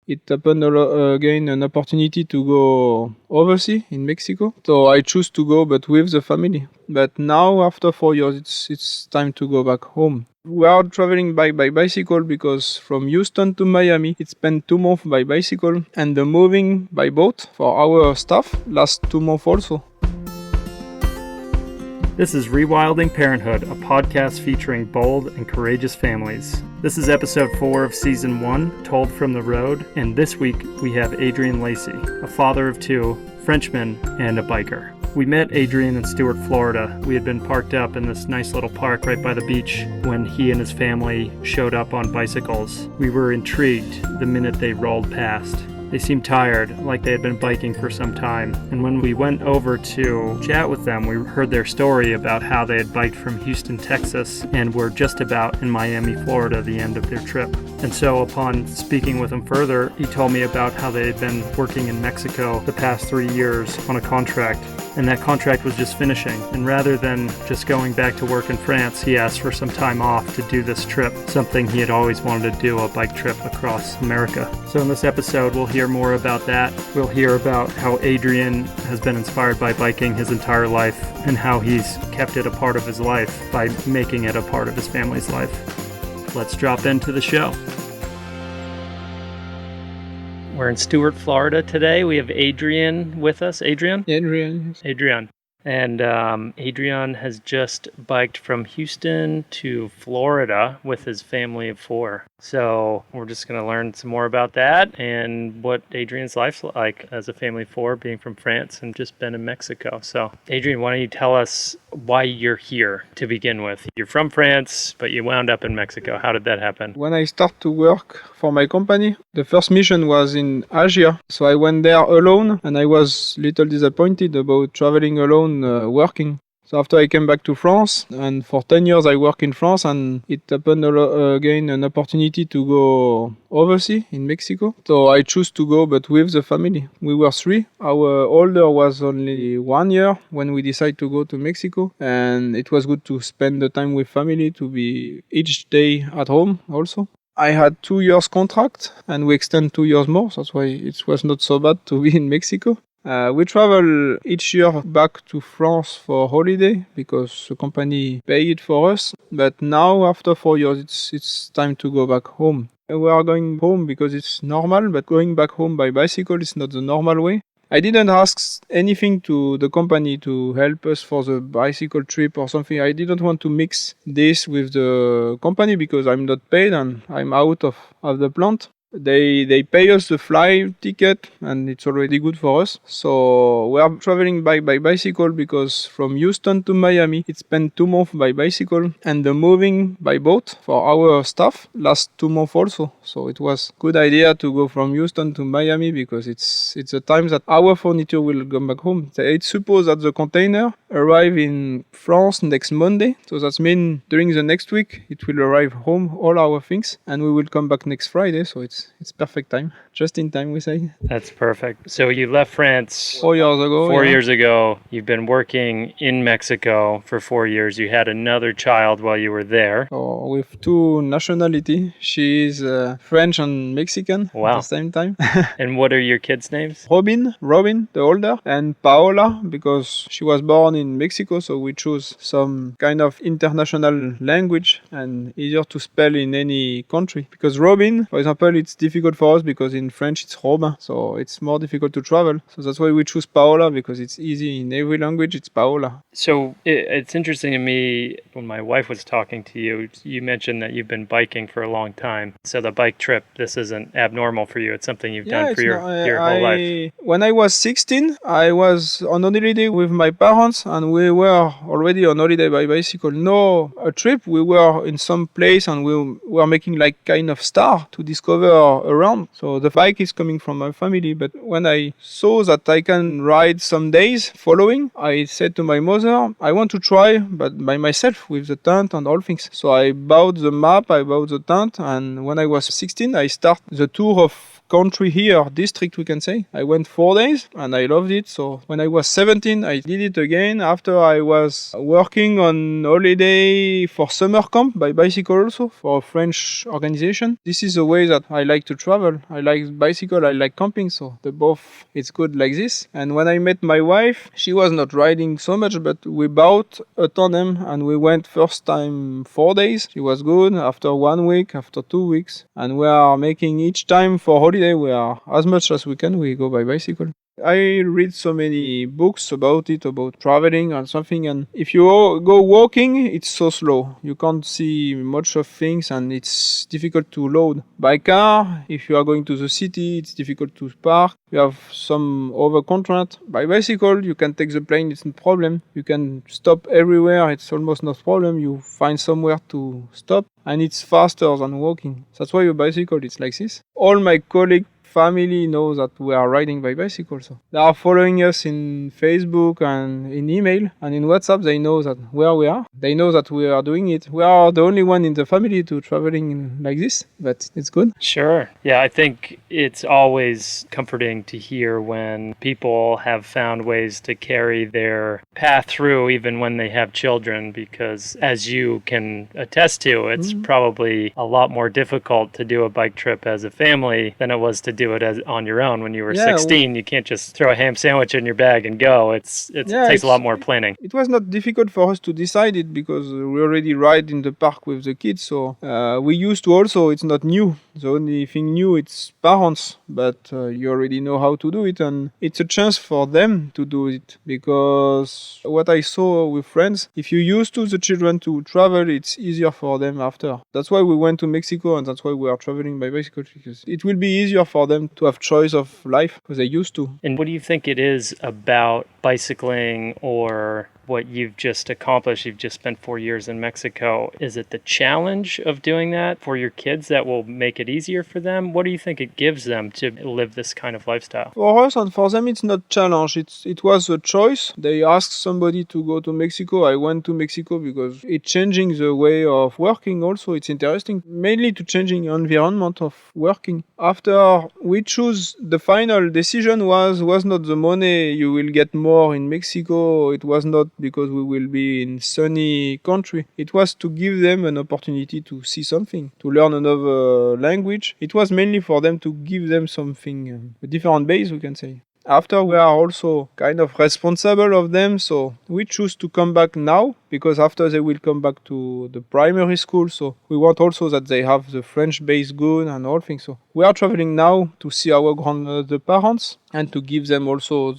it happened again an opportunity to go overseas in Mexico. So I choose to go, but with the family. But now, after 4 years, it's time to go back home. We are traveling by bicycle because from Houston to Miami, it spent 2 months by bicycle, and the moving by boat for our staff last 2 months also. This is Rewilding Parenthood, a podcast featuring bold and courageous families. This is episode 4 of season 1, Told from the Road, and this week we have Adrien Lacey, a father of 2, Frenchman, and a biker. We met Adrien in Stuart, Florida. We had been parked up in this nice little park right by the beach when he and his family showed up on bicycles. We were intrigued the minute they rolled past. They seemed tired, like they had been biking for some time. And when we went over to chat with them, we heard their story about how they had biked from Houston, Texas, and were just about in Miami, Florida, the end of their trip. And so upon speaking with him further, he told me about how they had been working in Mexico the past 3 years on a contract, and that contract was just finishing. And rather than just going back to work in France, he asked for some time off to do this trip, something he had always wanted to do, a bike trip across America. So in this episode, we'll hear more about that. We'll hear about how Adrien has been inspired by biking his entire life and how he's kept it a part of his life by making it a part of his family's life. Let's drop into the show. We're in Stuart, Florida today. We have Adrien with us. Adrian? Adrian. Yes. Adrian. And Adrian has just biked from Houston to Florida with his family of 4. So we're just going to learn some more about that and what Adrian's life's like as a family of 4, being from France and just been in Mexico. So Adrien, why don't you tell us why you're here to begin with? You're from France, but you wound up in Mexico. How did that happen? When I start to work for my company, the first mission was in Asia. So I went there alone, and I was a little disappointed about traveling alone working. So after I came back to France, and for 10 years I worked in France, and it happened again an opportunity to go overseas in Mexico. So I chose to go, but with the family. We were 3. Our older was only 1 year when we decided to go to Mexico, and it was good to spend the time with family, to be each day at home also. I had 2 years contract, and we extend 2 years more. So that's why it was not so bad to be in Mexico. We travel each year back to France for holiday because the company paid it for us. But now, after 4 years, it's time to go back home. We are going home because it's normal, but going back home by bicycle is not the normal way. I didn't ask anything to the company to help us for the bicycle trip or something. I didn't want to mix this with the company because I'm not paid and I'm out of the plant. They pay us the flight ticket, and it's already good for us. So we are traveling by bicycle because from Houston to Miami, it spent 2 months by bicycle, and the moving by boat for our staff last 2 months also. So it was good idea to go from Houston to Miami because it's the time that our furniture will come back home. It's supposed that the container arrive in France next Monday. So that means during the next week, it will arrive home, all our things, and we will come back next Friday. So it's perfect time. Just in time, we say. That's perfect. So you left France 4 years ago. 4 years ago. You've been working in Mexico for 4 years. You had another child while you were there. Oh, with 2 nationality. She is French and Mexican at the same time. And what are your kids' names? Robin, the older, and Paola, because she was born in Mexico, so we chose some kind of international language and easier to spell in any country. Because Robin, for example, it's difficult for us because in French it's Robin, so it's more difficult to travel. So that's why we choose Paola, because it's easy in every language. It's Paola. So it's interesting to me, when my wife was talking to you, you mentioned that you've been biking for a long time. So the bike trip, this isn't abnormal for you. It's something you've done for your whole life. When I was 16, I was on holiday with my parents, and we were already on holiday by bicycle. No, a trip. We were in some place, and we were making like kind of star to discover around. So the bike is coming from my family, but when I saw that I can ride some days following, I said to my mother, I want to try, but by myself with the tent and all things. So I bought the map, I bought the tent, and when I was 16, I started the tour of country here, district we can say. I went 4 days and I loved it. So when I was 17, I did it again. After I was working on holiday for summer camp by bicycle also for a French organization. This is a way that I like to travel. I like bicycle, I like camping. So the both, it's good like this. And when I met my wife, she was not riding so much, but we bought a tandem and we went first time 4 days. She was good. After 1 week, after 2 weeks. And we are making each time for holiday, we are as much as we can, we go by bicycle. I read so many books about it, about traveling or something, and if you go walking, it's so slow. You can't see much of things and it's difficult to load. By car, if you are going to the city, it's difficult to park. You have some over contract. By bicycle, you can take the plane, it's no problem. You can stop everywhere, it's almost no problem. You find somewhere to stop and it's faster than walking. That's why a bicycle is like this. All my colleagues, family knows that we are riding by bicycle. So they are following us in Facebook and in email and in WhatsApp. They know that where we are. They know that we are doing it. We are the only one in the family to traveling like this, but it's good. Sure. Yeah, I think it's always comforting to hear when people have found ways to carry their path through even when they have children, because as you can attest to, it's probably a lot more difficult to do a bike trip as a family than it was to do it as on your own when you were 16. You can't just throw a ham sandwich in your bag and go. It takes a lot more planning. It was not difficult for us to decide it because we already ride in the park with the kids. So we used to also, it's not new. The only thing new, it's parents, but you already know how to do it. And it's a chance for them to do it because what I saw with friends, if you used to the children to travel, it's easier for them after. That's why we went to Mexico and that's why we are traveling by bicycle, because it will be easier for them to have choice of life because they used to. And what do you think it is about bicycling or what you've just accomplished? You've just spent 4 years in Mexico. Is it the challenge of doing that for your kids that will make it easier for them? What do you think it gives them to live this kind of lifestyle? For us and for them, it's not challenge. It was a choice. They asked somebody to go to Mexico. I went to Mexico because it's changing the way of working also. It's interesting, mainly to changing environment of working. After we choose, the final decision was not the money you will get more in Mexico. It was not because we will be in sunny country. It was to give them an opportunity to see something, to learn another language. It was mainly for them to give them something, a different base, we can say. After, we are also kind of responsible of them, so we choose to come back now because after they will come back to the primary school, so we want also that they have the French base good and all things. So we are traveling now to see our the parents and to give them also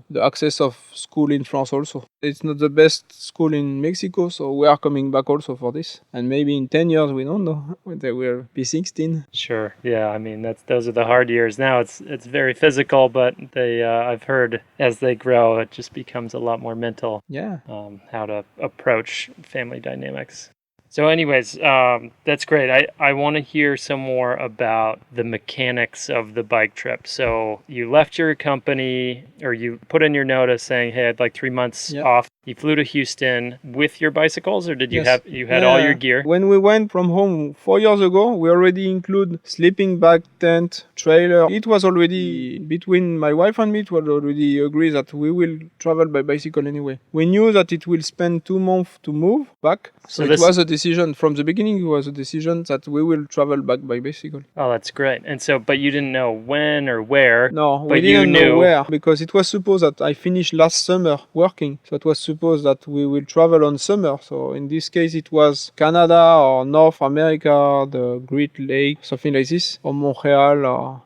the access of school in France also. It's not the best school in Mexico, so we are coming back also for this. And maybe in 10 years, we don't know, when they will be 16. Sure. Yeah, I mean, those are the hard years. Now it's very physical, but I've heard as they grow, it just becomes a lot more mental. Yeah. How to approach family dynamics. So anyways, that's great. I want to hear some more about the mechanics of the bike trip. So you left your company, or you put in your notice saying, hey, I'd like 3 months off. You flew to Houston with your bicycles, or did you had all your gear? When we went from home 4 years ago, we already include sleeping bag, tent, trailer. It was already, between my wife and me, it was already agreed that we will travel by bicycle anyway. We knew that it will spend 2 months to move back. So it was a decision, from the beginning, it was a decision that we will travel back by bicycle. Oh, that's great. And so, but you didn't know when or where. No, we didn't know where, because it was supposed that I finished last summer working. So it was supposed that we will travel on summer. So in this case, it was Canada or North America, the Great Lake, something like this, or Montreal.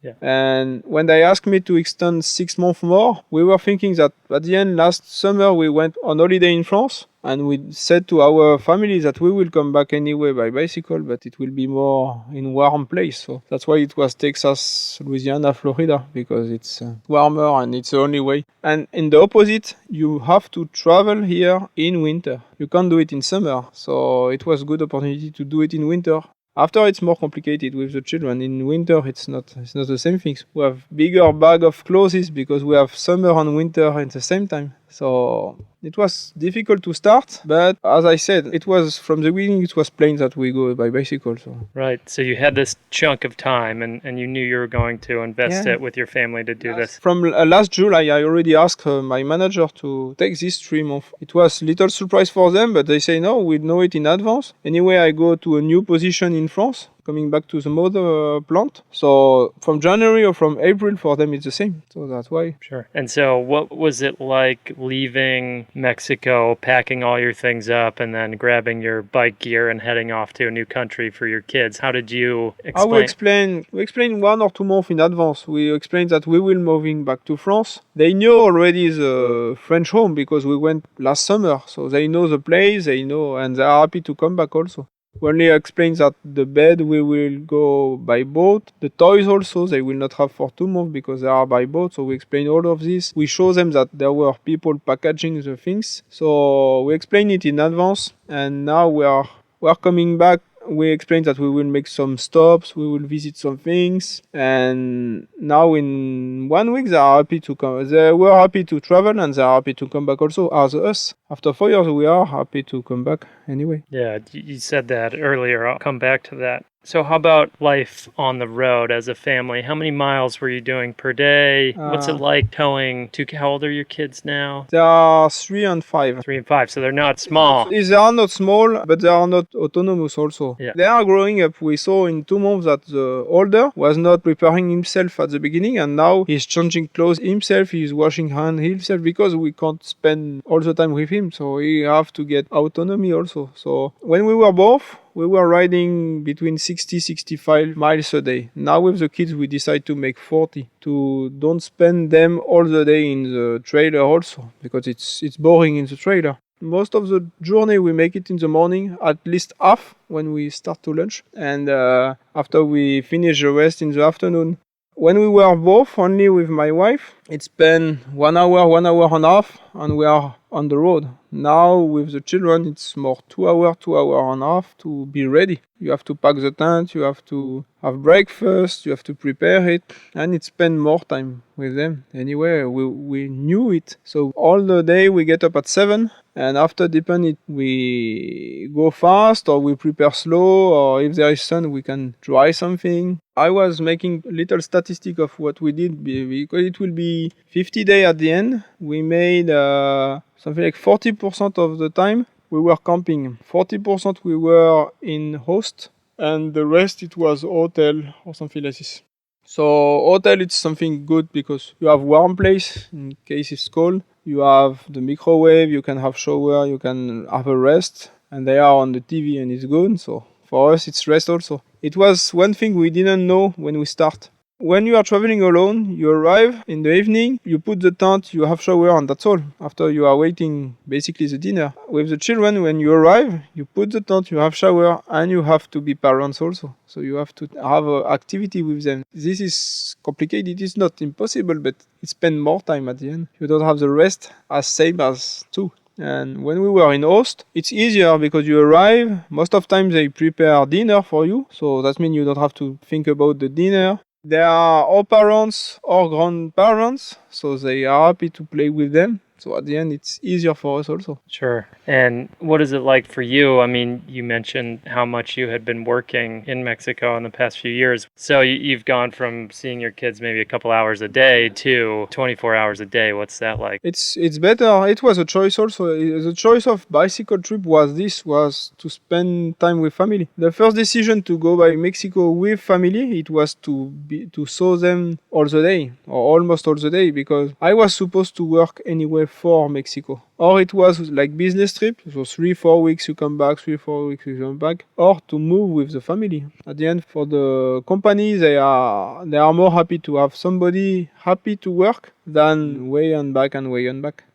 Yeah. And when they asked me to extend 6 months more, we were thinking that at the end, last summer, we went on holiday in France. And we said to our family that we will come back anyway by bicycle, but it will be more in warm place. So that's why it was Texas, Louisiana, Florida, because it's warmer and it's the only way. And in the opposite, you have to travel here in winter. You can't do it in summer. So it was a good opportunity to do it in winter. After, it's more complicated with the children. In winter, it's not the same thing. We have bigger bag of clothes because we have summer and winter at the same time. So It was difficult to start, but as I said, it was from the beginning, it was plain that we go by bicycle. So. Right. So you had this chunk of time and you knew you were going to invest it with your family to do this. From last July, I already asked my manager to take this 3 months. It was a little surprise for them, but they say no, we know it in advance. Anyway, I go to a new position in France, coming back to the mother plant. So from January or from April, for them, it's the same. So that's why. Sure. And so what was it like leaving Mexico, packing all your things up, and then grabbing your bike gear and heading off to a new country for your kids? How did you explain? We explain 1 or 2 months in advance. We explained that we will moving back to France. They knew already the French home because we went last summer. So they know the place, they know, and they are happy to come back also. We only explain that the bed we will go by boat. The toys also they will not have for 2 months because they are by boat. So we explain all of this. We show them that there were people packaging the things. So we explain it in advance. And now we are coming back. We explained that we will make some stops, we will visit some things, and now in 1 week they are happy to come. They were happy to travel and they are happy to come back also as us. After 4 years we are happy to come back anyway. Yeah, you said that earlier. I'll come back to that. So how about life on the road as a family? How many miles were you doing per day? What's it like towing how old are your kids now? They are 3 and 5. 3 and 5, so they're not small. They are not small, but they are not autonomous also. Yeah. They are growing up. We saw in 2 months that the older was not preparing himself at the beginning, and now he's changing clothes himself, he's washing hands himself, because we can't spend all the time with him, so he have to get autonomy also. So when we were both, we were riding between 60-65 miles a day. Now with the kids we decide to make 40, to don't spend them all the day in the trailer also, because it's boring in the trailer. Most of the journey we make it in the morning, at least half when we start to lunch, and after we finish the rest in the afternoon. When we were both only with my wife, it's been 1 hour and a half, and we are on the road. Now with the children, it's more 2 hours and a half to be ready. You have to pack the tent, you have to have breakfast, you have to prepare it, and it spend more time with them. Anyway, we knew it. So all the day we get up at 7, and after depending we go fast or we prepare slow, or if there is sun we can dry something. I was making a little statistic of what we did because it will be 50 days at the end. We made something like 40% of the time we were camping. 40% we were in host, and the rest it was hotel or something like this. So hotel it's something good because you have warm place in case it's cold. You have the microwave, you can have shower, you can have a rest, and they are on the TV and it's good. So for us it's rest also. It was one thing we didn't know when we start. When you are traveling alone, you arrive in the evening, you put the tent, you have shower, and that's all. After you are waiting basically the dinner. With the children, when you arrive, you put the tent, you have shower, and you have to be parents also. So you have to have an activity with them. This is complicated. It's not impossible, but it spends more time at the end. You don't have the rest as same as two. And when we were in host, it's easier because you arrive. Most of the time they prepare dinner for you. So that means you don't have to think about the dinner. They are all parents or grandparents, so they are happy to play with them. So at the end, it's easier for us also. Sure. And what is it like for you? I mean, you mentioned how much you had been working in Mexico in the past few years. So you've gone from seeing your kids maybe a couple hours a day to 24 hours a day. What's that like? It's better. It was a choice also. The choice of bicycle trip was to spend time with family. The first decision to go by Mexico with family, it was to saw them all the day or almost all the day, because I was supposed to work anyway for Mexico. Or it was like business trip, so 3-4 weeks you come back, 3-4 weeks you come back, or to move with the family. At the end, for the company, they are more happy to have somebody happy to work than way and back.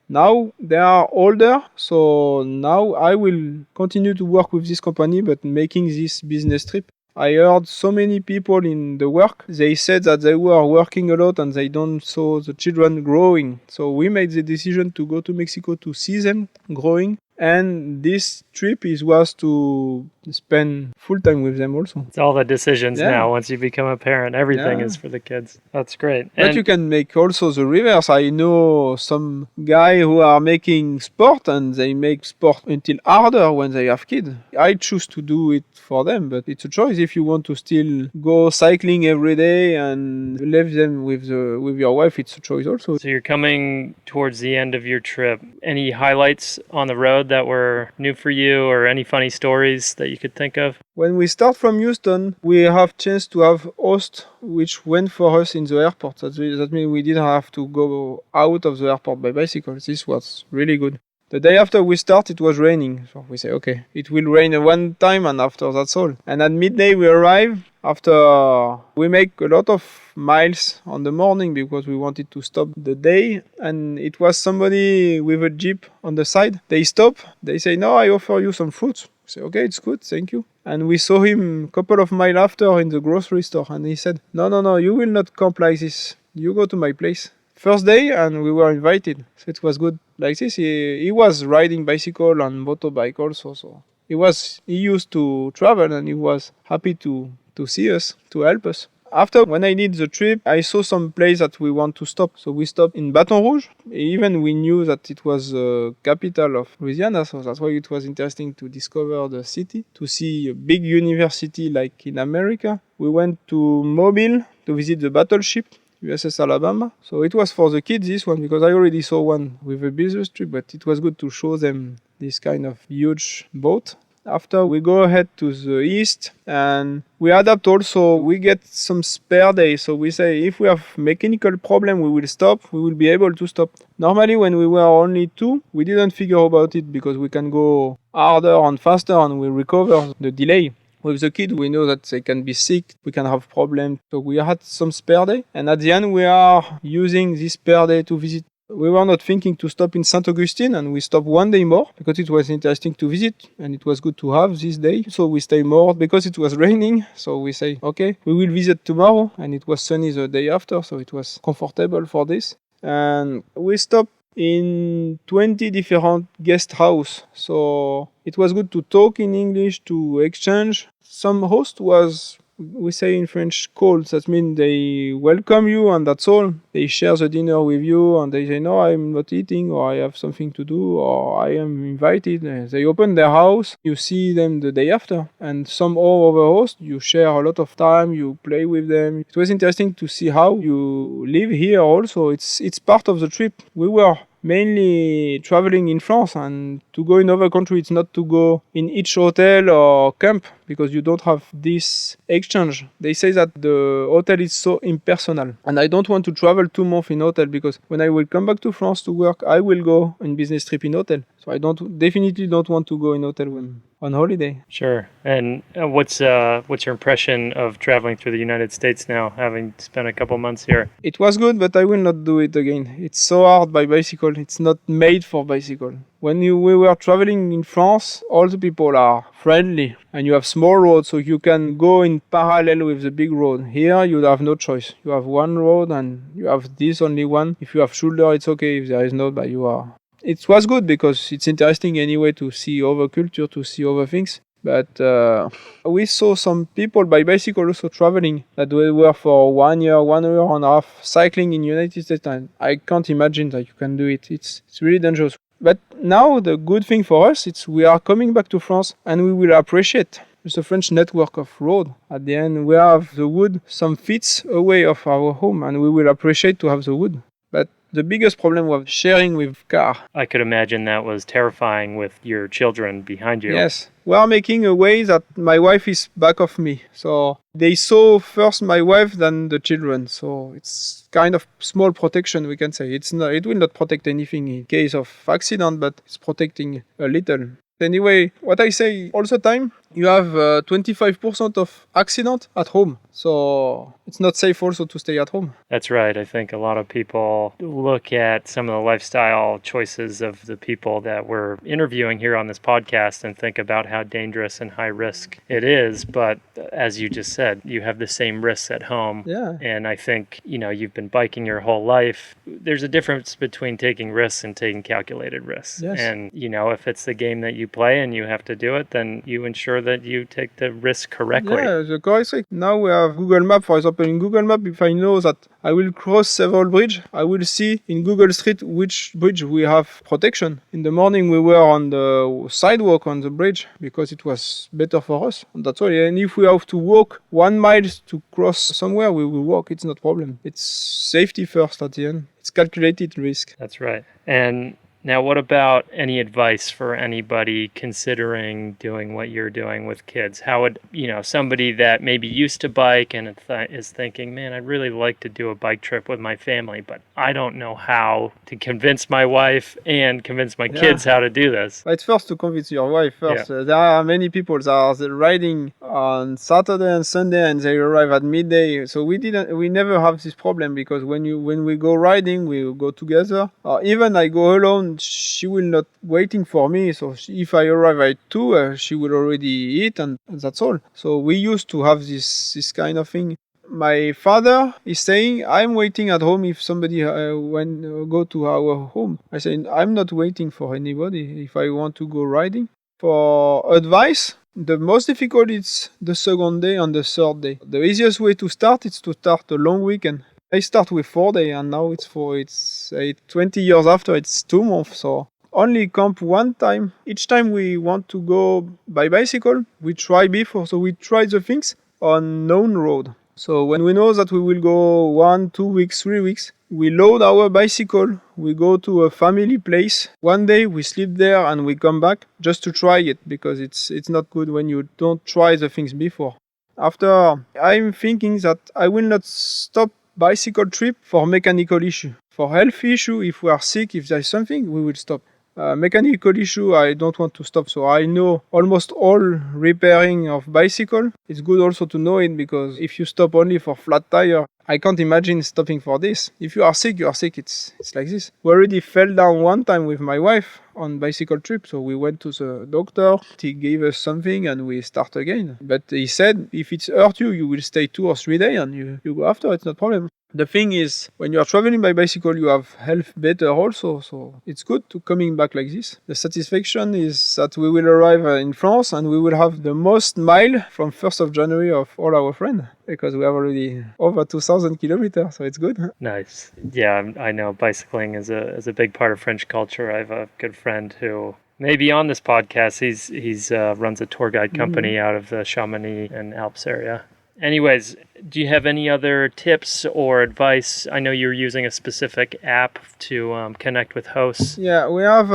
Now they are older, so now I will continue to work with this company, but making this business trip. I heard so many people in the work, they said that they were working a lot and they don't saw the children growing. So we made the decision to go to Mexico to see them growing. And this trip was to spend full time with them also. It's all the decisions Yeah. now. Once you become a parent, everything Yeah. is for the kids. That's great. But you can make also the reverse. I know some guy who are making sport and they make sport until harder when they have kids. I choose to do it for them, but it's a choice. If you want to still go cycling every day and leave them with your wife, it's a choice also. So you're coming towards the end of your trip. Any highlights on the road that were new for you, or any funny stories that you could think of? When we start from Houston, we have chance to have host which went for us in the airport. That means we didn't have to go out of the airport by bicycle. This was really good. The day after we start, it was raining. So we say, okay, it will rain one time and after that's all. And at midday we arrive. After we make a lot of miles on the morning because we wanted to stop the day. And it was somebody with a jeep on the side. They stop. They say, no, I offer you some fruits. We say, okay, it's good, thank you. And we saw him a couple of miles after in the grocery store. And he said, no, you will not camp like this. You go to my place. First day, and we were invited. So it was good. Like this, he was riding bicycle and motorbike also. So he used to travel and he was happy to see us, to help us. After, when I did the trip, I saw some place that we want to stop. So we stopped in Baton Rouge. Even we knew that it was the capital of Louisiana. So that's why it was interesting to discover the city, to see a big university like in America. We went to Mobile to visit the battleship, USS Alabama. So it was for the kids, this one, because I already saw one with a business trip, but it was good to show them this kind of huge boat. After we go ahead to the east and we adapt also, we get some spare days. So we say if we have mechanical problem, we will stop, we will be able to stop. Normally when we were only 2, we didn't figure about it because we can go harder and faster and we recover the delay. With the kids, we know that they can be sick, we can have problems. So we had some spare day. And at the end, we are using this spare day to visit. We were not thinking to stop in St. Augustine, and we stopped one day more because it was interesting to visit and it was good to have this day. So we stay more because it was raining. So we say, okay, we will visit tomorrow. And it was sunny the day after, so it was comfortable for this. And we stopped in 20 different guest house. So it was good to talk in English, to exchange. Some host was, we say in French, cold. That means they welcome you and that's all. They share the dinner with you and they say, no, I'm not eating, or I have something to do, or I am invited. They open their house. You see them the day after. And some other host, you share a lot of time, you play with them. It was interesting to see how you live here also. It's part of the trip. We were mainly traveling in France, and to go in other countries, it's not to go in each hotel or camp because you don't have this exchange. They say that the hotel is so impersonal, and I don't want to travel 2 months in hotel because when I will come back to France to work, I will go on business trip in hotel. So I definitely don't want to go in hotel when on holiday. Sure. And what's your impression of traveling through the United States now, having spent a couple months here? It was good, but I will not do it again. It's so hard by bicycle. It's not made for bicycle. When we were traveling in France, all the people are friendly and you have small roads, so you can go in parallel with the big road. Here you have no choice. You have one road and you have this only one. If you have shoulder, it's okay. If there is not, but you are. It was good because it's interesting anyway to see other culture, to see other things. But we saw some people by bicycle also traveling that were for 1 year, 1.5 years cycling in United States. And I can't imagine that you can do it. It's really dangerous. But now the good thing for us, it's we are coming back to France and we will appreciate the French network of road. At the end, we have the wood some feet away of our home and we will appreciate to have the wood. But the biggest problem was sharing with car. I could imagine that was terrifying with your children behind you. Yes. We are making a way that my wife is back of me. So they saw first my wife than the children. So it's kind of small protection, we can say. It will not protect anything in case of accident, but it's protecting a little. Anyway, what I say all the time, you have 25% of accident at home. So it's not safe also to stay at home. That's right. I think a lot of people look at some of the lifestyle choices of the people that we're interviewing here on this podcast and think about how dangerous and high risk it is. But as you just said, you have the same risks at home. Yeah. And I think, you've been biking your whole life. There's a difference between taking risks and taking calculated risks. Yes. And, if it's the game that you play and you have to do it, then you ensure sure that you take the risk correctly. Yeah, the correct risk. Now we have Google Map, for example. In Google Map, if I know that I will cross several bridges, I will see in Google Street which bridge we have protection. In the morning, we were on the sidewalk on the bridge because it was better for us. And that's all. And if we have to walk 1 mile to cross somewhere, we will walk. It's not a problem. It's safety first at the end. It's calculated risk. That's right. And now, what about any advice for anybody considering doing what you're doing with kids? How would, somebody that maybe used to bike and is thinking, man, I'd really like to do a bike trip with my family, but I don't know how to convince my wife and convince my kids how to do this. It's first to convince your wife first. Yeah. There are many people that are riding on Saturday and Sunday and they arrive at midday. So we never have this problem because when we go riding, we go together. Or even I go alone, she will not waiting for me. So if I arrive at 2, she will already eat and that's all. So we used to have this kind of thing. My father is saying, I'm waiting at home if somebody go to our home. I say, I'm not waiting for anybody if I want to go riding. For advice, the most difficult is the second day and the third day. The easiest way to start is to start a long weekend. I start with 4 days and now it's 20 years after, it's 2 months. So only camp one time. Each time we want to go by bicycle, we try before. So we try the things on known road. So when we know that we will go 1, 2 weeks, 3 weeks, we load our bicycle, we go to a family place. One day we sleep there and we come back just to try it because it's not good when you don't try the things before. After, I'm thinking that I will not stop bicycle trip for mechanical issue. For health issue, if we are sick, if there is something, we will stop. Mechanical issue, I don't want to stop. So I know almost all repairing of bicycle. It's good also to know it because if you stop only for flat tire, I can't imagine stopping for this. If you are sick, you are sick. It's like this. We already fell down one time with my wife on bicycle trip. So we went to the doctor. He gave us something and we start again. But he said, if it's hurt you, you will stay 2 or 3 days and you go after. It's not a problem. The thing is, when you are traveling by bicycle, you have health better also. So it's good to coming back like this. The satisfaction is that we will arrive in France and we will have the most mile from 1st of January of all our friends because we have already over 2,000 kilometers. So it's good. Nice. Yeah, I know bicycling is a big part of French culture. I have a good friend who maybe on this podcast, he's runs a tour guide company out of the Chamonix and Alps area. Anyways, do you have any other tips or advice? I know you're using a specific app to connect with hosts. Yeah, we have...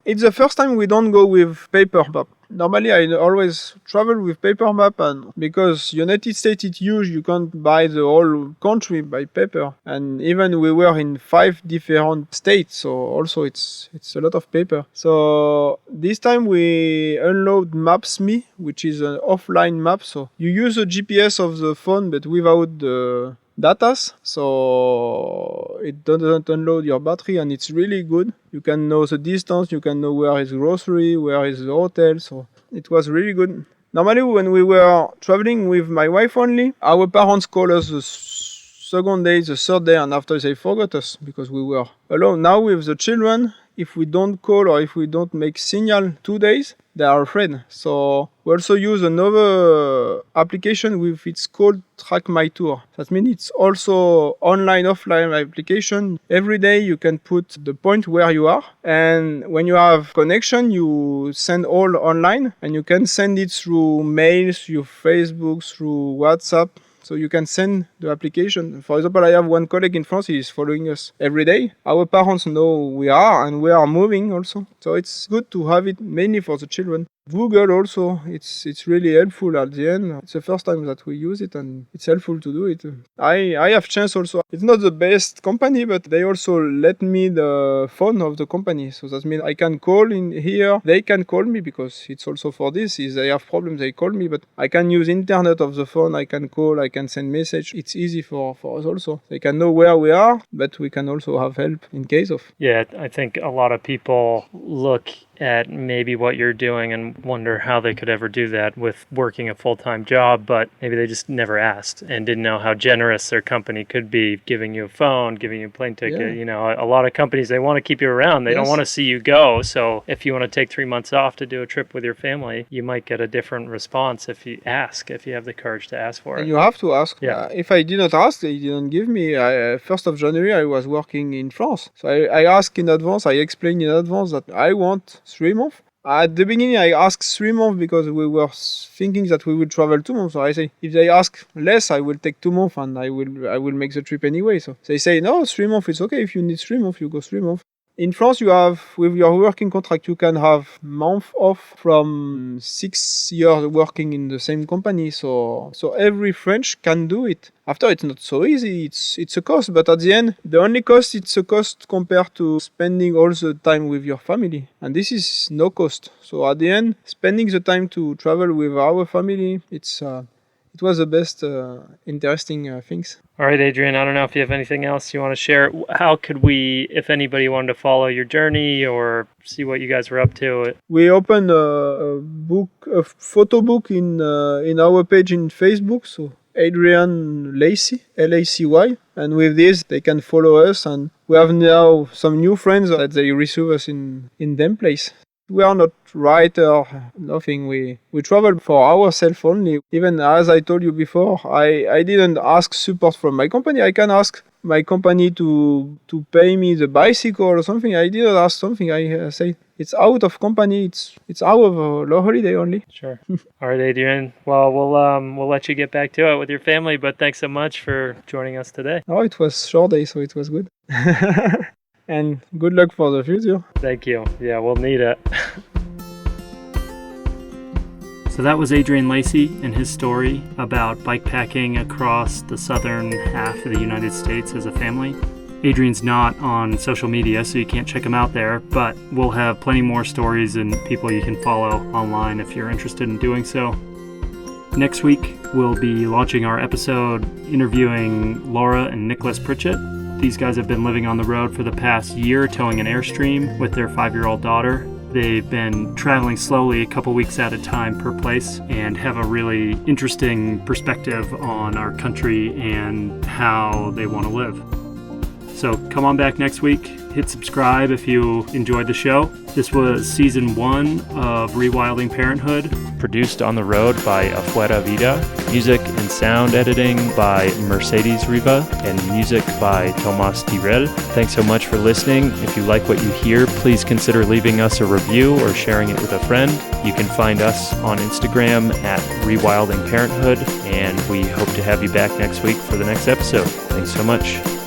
it's the first time we don't go with paper map. Normally, I always travel with paper map, and because United States is huge, you can't buy the whole country by paper. And even we were in 5 different states, so also it's a lot of paper. So this time we unload Maps.me, which is an offline map. So you use the GPS of the phone, but without the datas, so it doesn't unload your battery and it's really good. You can know the distance, you can know where is grocery, where is the hotel, so it was really good. Normally when we were traveling with my wife only, our parents call us the second day, the third day, and after they forgot us because we were alone. Now with the children, if we don't call or if we don't make signal 2 days, they are afraid. So we also use another application with it's called Track My Tour. That means it's also online, offline application. Every day you can put the point where you are. And when you have connection, you send all online and you can send it through mail, through Facebook, through WhatsApp. So you can send the application. For example, I have one colleague in France, he is following us every day. Our parents know we are and we are moving also. So it's good to have it mainly for the children. Google also, it's really helpful at the end. It's the first time that we use it and it's helpful to do it. I have chance also. It's not the best company, but they also let me the phone of the company. So that means I can call in here. They can call me because it's also for this. If they have problems, they call me, but I can use internet of the phone. I can call, I can send message. It's easy for us also. They can know where we are, but we can also have help in case of. Yeah, I think a lot of people look at maybe what you're doing and wonder how they could ever do that with working a full-time job, but maybe they just never asked and didn't know how generous their company could be, giving you a phone, giving you a plane ticket. You know, a lot of companies, they want to keep you around. They don't want to see you go. So if you want to take 3 months off to do a trip with your family, you might get a different response if you ask, if you have the courage to ask for it. And you have to ask. Yeah. If I did not ask, they didn't give me. 1st of January, I was working in France. So I asked in advance, I explained in advance that I want 3 months. At the beginning, I asked 3 months because we were thinking that we would travel 2 months. So I say, if they ask less, I will take 2 months and I will make the trip anyway. So they say, no, 3 months, it's okay. If you need 3 months, you go 3 months. In France, you have, with your working contract, you can have month off from 6 years working in the same company. So every French can do it. After, it's not so easy. It's a cost, but at the end, the only cost, it's a cost compared to spending all the time with your family. And this is no cost. So at the end, spending the time to travel with our family, it was the best interesting things. All right, Adrian, I don't know if you have anything else you want to share. How could we, if anybody wanted to follow your journey or see what you guys were up to? We opened a photo book in our page in Facebook, so Adrien Lacy, Lacy, and with this they can follow us, and we have now some new friends that they receive us in them place. We are not writer, nothing. We travel for ourselves only. Even as I told you before, I didn't ask support from my company. I can ask my company to pay me the bicycle or something. I didn't ask something. I say it's out of company. It's our holiday only. Sure. All right, Adrian. Well, we'll let you get back to it with your family. But thanks so much for joining us today. Oh, it was short day, so it was good. And good luck for the future. Thank you. Yeah, we'll need it. So that was Adrien Lacy and his story about bikepacking across the southern half of the United States as a family. Adrian's not on social media, so you can't check him out there, but we'll have plenty more stories and people you can follow online if you're interested in doing so. Next week, we'll be launching our episode interviewing Laura and Nicholas Pritchett. These guys have been living on the road for the past year, towing an Airstream with their 5-year-old daughter. They've been traveling slowly, a couple weeks at a time per place, and have a really interesting perspective on our country and how they want to live. So come on back next week. Hit subscribe if you enjoyed the show. This was season 1 of Rewilding Parenthood. Produced on the road by Afuera Vida. Music and sound editing by Mercedes Riva. And music by Tomas Tirel. Thanks so much for listening. If you like what you hear, please consider leaving us a review or sharing it with a friend. You can find us on Instagram at Rewilding Parenthood. And we hope to have you back next week for the next episode. Thanks so much.